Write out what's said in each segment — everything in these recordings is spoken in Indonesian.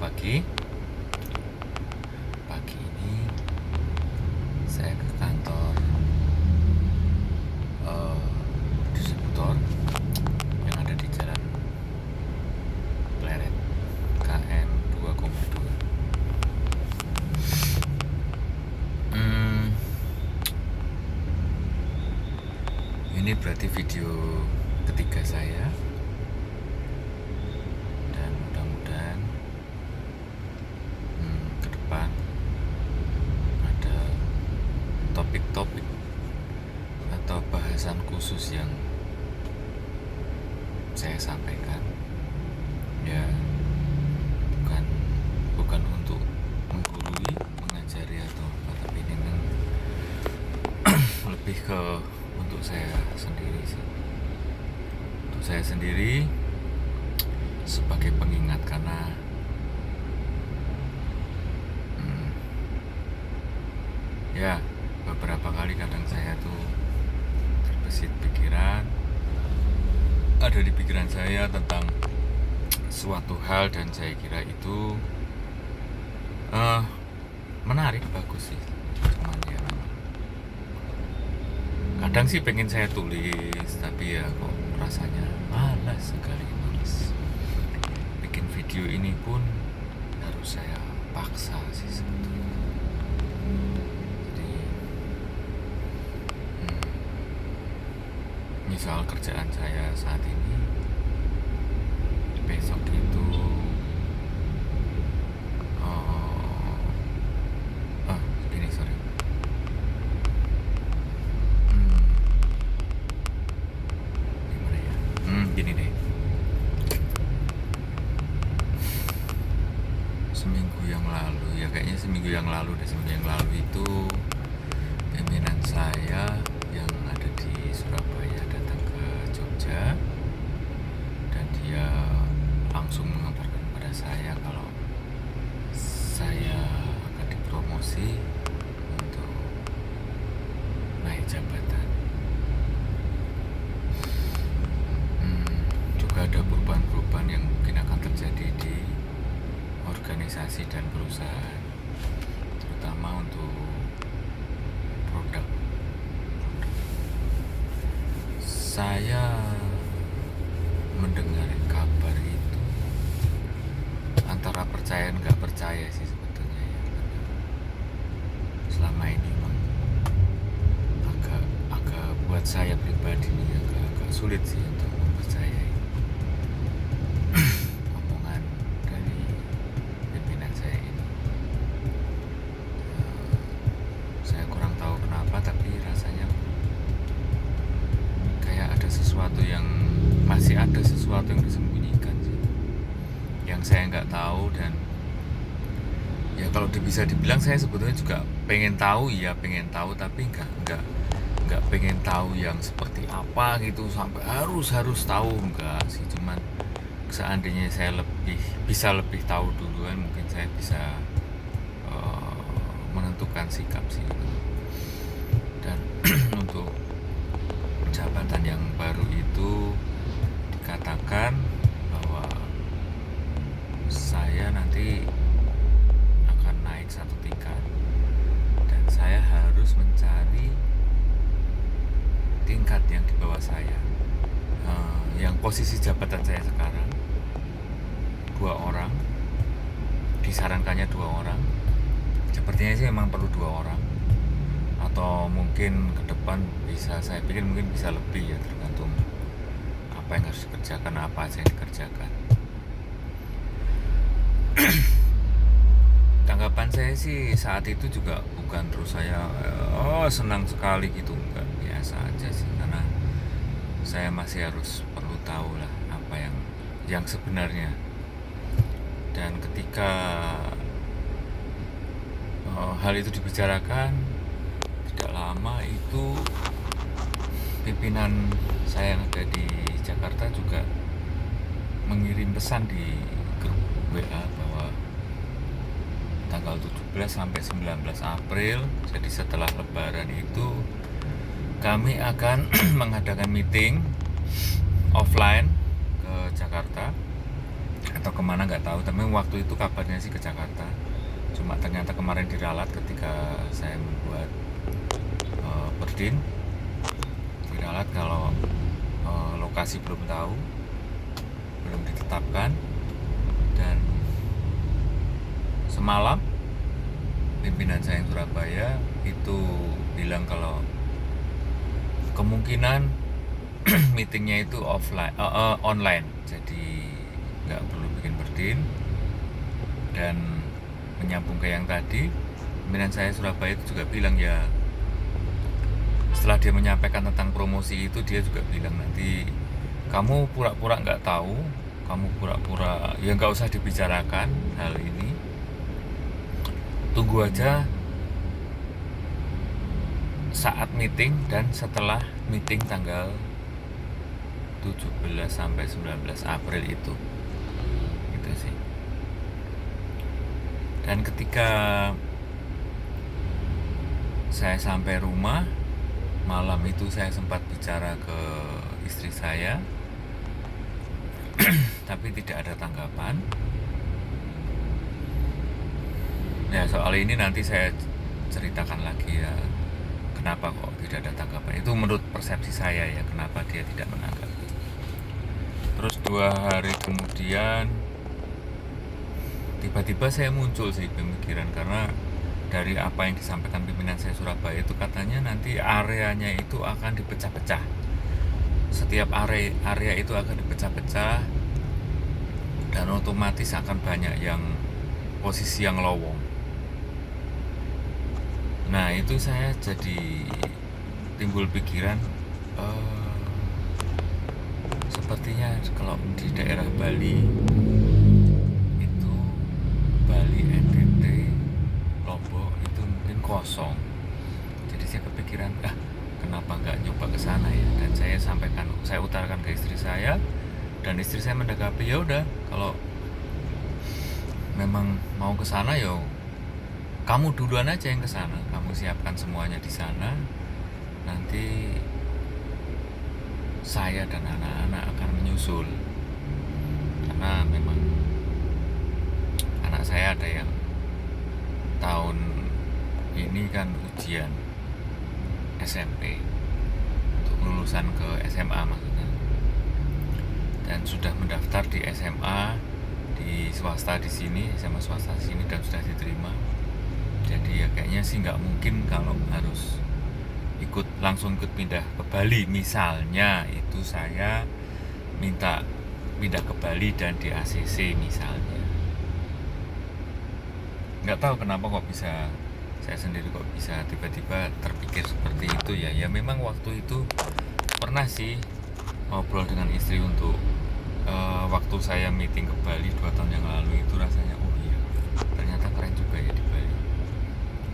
pagi. Pagi ini saya ke kantor distributor yang ada di Jalan Pleret KM 2,2. Ini berarti video ketiga saya, dan mudah-mudahan ke depan ada topik-topik atau bahasan khusus yang saya sampaikan. Ya, bukan untuk menggurui, mengajari atau apa, tapi ini lebih ke untuk saya sendiri sih. Untuk saya sendiri sebagai pengingat, karena ya beberapa kali kadang saya tuh terbesit pikiran, ada di pikiran saya tentang suatu hal, dan saya kira itu menarik, bagus sih. Cuman ya kadang sih pengen saya tulis, tapi ya kok rasanya malas sekali nulis. Bikin video ini pun harus saya paksa sih sebetulnya. Jadi misal kerjaan saya saat ini, besok itu gini deh, seminggu yang lalu itu pimpinan saya yang ada di Surabaya datang ke Jogja, dan dia langsung mengabarkan kepada saya kalau saya akan dipromosi untuk naik jabatan. Juga ada perubahan-perubahan yang mungkin akan terjadi di organisasi dan perusahaan, terutama untuk produk. Saya mendengar kabar itu antara percaya nggak percaya sih sebetulnya ya. Selama ini memang agak buat saya pribadi nih agak sulit sih untuk mempercayai omongan dari pimpinan saya ini. Saya kurang tahu kenapa, tapi rasanya kayak masih ada sesuatu yang disembunyikan sih, yang saya nggak tahu. Dan ya kalau bisa dibilang saya sebetulnya juga pengen tahu, tapi nggak pengen tahu yang seperti apa gitu sampai harus tahu, enggak sih. Cuman seandainya saya bisa lebih tahu duluan, mungkin saya bisa menentukan sikap sih gitu. Dan untuk jabatan yang baru itu dikatakan bahwa saya nanti akan naik satu tingkat, dan saya harus mencari tingkat yang di bawah saya, yang posisi jabatan saya sekarang 2 orang, disarankannya 2 orang. Sepertinya sih memang perlu 2 orang, atau mungkin ke depan saya pikir mungkin bisa lebih ya, tergantung apa yang harus dikerjakan, apa aja yang dikerjakan. Tanggapan saya sih saat itu juga bukan terus saya senang sekali gitu, enggak, biasa aja sih, karena saya masih harus perlu tahu lah apa yang sebenarnya. Dan ketika hal itu dibicarakan, tidak lama itu pimpinan saya yang ada di Jakarta juga mengirim pesan di grup WA bahwa tanggal 17 sampai 19 April, jadi setelah Lebaran itu kami akan mengadakan meeting offline ke Jakarta atau kemana nggak tahu, tapi waktu itu kabarnya sih ke Jakarta. Cuma ternyata kemarin diralat ketika saya membuat berdin, diralat kalau lokasi belum tahu, belum ditetapkan. Dan semalam pimpinan saya yang Surabaya itu bilang kalau kemungkinan meetingnya itu online, jadi nggak perlu bikin berdin. Dan menyambung ke yang tadi, pimpinan saya Surabaya itu juga bilang ya, setelah dia menyampaikan tentang promosi itu, dia juga bilang nanti kamu pura-pura nggak tahu, kamu pura-pura ya nggak usah dibicarakan hal ini, tunggu aja saat meeting dan setelah meeting tanggal 17 sampai 19 April itu gitu sih. Dan ketika saya sampai rumah malam itu, saya sempat bicara ke istri saya tapi tidak ada tanggapan. Ya soal ini nanti saya ceritakan lagi ya, kenapa kok tidak ada tanggapan. Itu menurut persepsi saya ya, kenapa dia tidak menanggapi. Terus 2 hari kemudian tiba-tiba saya muncul sih pemikiran, karena dari apa yang disampaikan pimpinan saya Surabaya itu katanya nanti areanya itu akan dipecah-pecah. Setiap area itu akan dipecah-pecah dan otomatis akan banyak yang posisi yang lowong. Nah itu saya jadi timbul pikiran, sepertinya kalau di daerah Bali itu, Bali, NTT, Lombok itu mungkin kosong. Jadi saya kepikiran, kenapa nggak nyoba ke sana ya? Dan saya utarakan ke istri saya, dan istri saya mendakapi, ya udah kalau memang mau ke sana ya kamu duluan aja yang ke sana, kamu siapkan semuanya di sana, nanti saya dan anak-anak akan menyusul. Karena memang anak saya ada yang tahun ini kan ujian SMP untuk lulusan ke SMA maksudnya, dan sudah mendaftar di SMA di swasta di sini, SMA swasta di sini, dan sudah diterima. Jadi ya kayaknya sih nggak mungkin kalau harus langsung ikut pindah ke Bali. Misalnya itu saya minta pindah ke Bali dan di ACC misalnya. Nggak tahu kenapa kok bisa, saya sendiri kok bisa tiba-tiba terpikir seperti itu ya. Ya memang waktu itu pernah sih ngobrol dengan istri untuk waktu saya meeting ke Bali 2 tahun yang lalu itu, rasanya oh iya ternyata keren juga ya di Bali.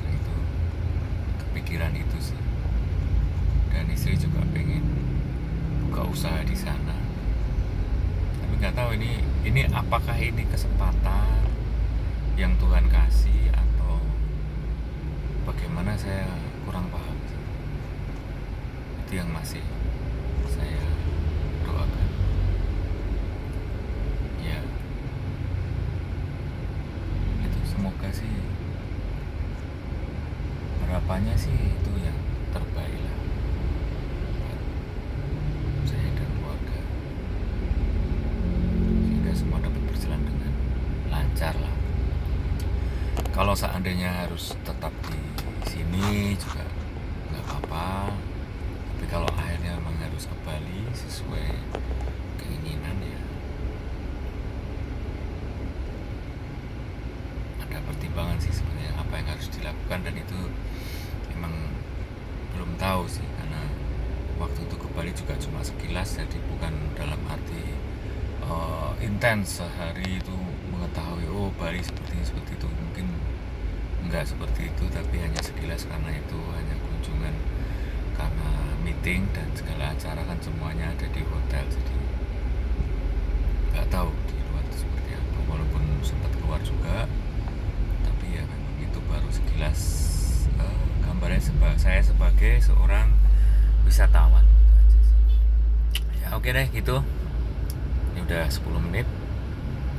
Nah, itu kepikiran itu sih. Dan istri juga pengen buka usaha di sana. Tapi nggak tahu ini apakah ini kesempatan yang Tuhan kasih atau bagaimana, saya kurang paham sih. Itu yang masih saya doakan. Ya, itu semoga sih, harapannya sih itu yang terbaik lah buat saya dan keluarga, sehingga semua dapat berjalan dengan lancar lah. Kalau seandainya harus tetap di sini juga nggak apa-apa, tapi kalau akhirnya memang harus ke Bali sesuai keinginan ya ada pertimbangan sih sebenarnya apa yang harus dilakukan, dan itu memang belum tahu sih, karena waktu itu ke Bali juga cuma sekilas, jadi bukan dalam arti intens sehari itu mengetahui oh Bali seperti itu, mungkin enggak seperti itu, tapi hanya sekilas, karena itu hanya kunjungan karena meeting dan segala acara kan semuanya ada di hotel, jadi nggak tahu di luar itu seperti apa. Walaupun sempat keluar juga, tapi ya memang itu baru sekilas gambarnya saya sebagai seorang wisatawan gitu aja sih. Ya oke deh gitu, ini udah 10 menit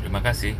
Terima kasih.